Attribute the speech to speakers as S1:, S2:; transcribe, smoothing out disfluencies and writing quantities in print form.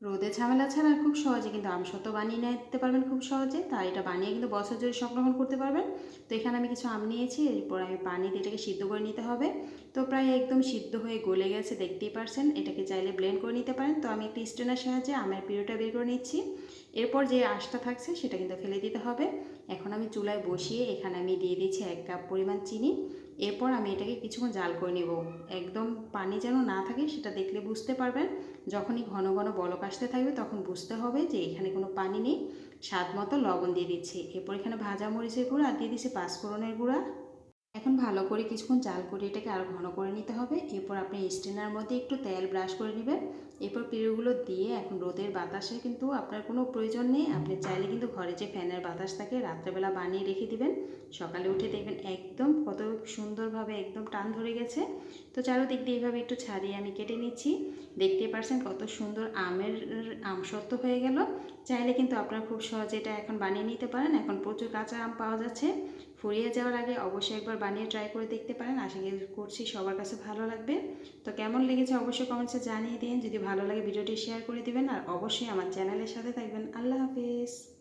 S1: রোদে ঝামেলা ছাড়া খুব সহজে কিন্তু আমসত্ত্ব বানিয়ে নিতে পারবেন খুব সহজে। তার এটা বানিয়ে কিন্তু বছর জুড়ে সংরক্ষণ করতে পারবেন। তো এখানে আমি কিছু আম নিয়েছি, এরপর আমি পানি দিয়ে এটাকে সিদ্ধ করে নিতে হবে। তো প্রায় একদম সিদ্ধ হয়ে গলে গেছে, দেখতেই পারছেন। এটাকে চাইলে ব্লেন্ড করে নিতে পারেন। তো আমি একটি স্ট্রেনার সাহায্যে আমের পিউরিটা বের করে নিচ্ছি। এরপর যে আঁশটা থাকছে সেটা কিন্তু ফেলে দিতে হবে। এখন আমি চুলায় বসিয়ে এখানে আমি দিয়ে দিচ্ছি 1 কাপ পরিমাণ চিনি। এরপর আমি এটাকে কিছুক্ষণ জাল করে নেব। একদম পানি যেন না থাকে সেটা দেখলে বুঝতে পারবেন। যখনই ঘন ঘন বলক আসতে থাকবে তখন বুঝতে হবে যে এখানে কোনো পানি নেই। স্বাদ মতো লবণ দিয়ে দিচ্ছি। এরপর এখানে ভাজা মরিচের গুঁড়া আর দিয়ে দিচ্ছি পাঁচফোড়নের গুঁড়া। এখন ভালো করে কিছুক্ষণ জাল করে এটাকে আরও ঘন করে নিতে হবে। এরপর আপনি স্ট্রেনার মধ্যে একটু তেল ব্রাশ করে নেবেন। এরপর পিউরিগুলো দিয়ে এখন রোদের বাতাসে কিন্তু আপনার কোনো প্রয়োজন নেই। আপনি চাইলে কিন্তু ঘরে যে ফ্যানের বাতাস থাকে রাত্রেবেলা বানিয়ে রেখে দিবেন, সকালে উঠে দেখবেন একদম কত সুন্দরভাবে একদম টান ধরে গেছে। তো চারোদিক দিয়ে এইভাবে একটু ছাড়িয়ে আমি কেটে নিচ্ছি। দেখতেই পারছেন কত সুন্দর আমের আমসত্ত্ব হয়ে গেল। চাইলে কিন্তু আপনারা খুব সহজে এটা এখন বানিয়ে নিতে পারেন। এখন প্রচুর কাঁচা আম পাওয়া যাচ্ছে। ফুরিয়ে যাওয়ার আগে অবশ্যই একবার বানিয়ে ট্রাই করে দেখতে পারেন। আশা করছি সবার কাছে ভালো লাগবে। তো কেমন লেগেছে অবশ্যই কমেন্টসে জানিয়ে দিন। যদি ভালো লাগে ভিডিওটি শেয়ার করে দিবেন আর অবশ্যই আমার চ্যানেলের সাথে থাকবেন। আল্লাহ হাফিজ।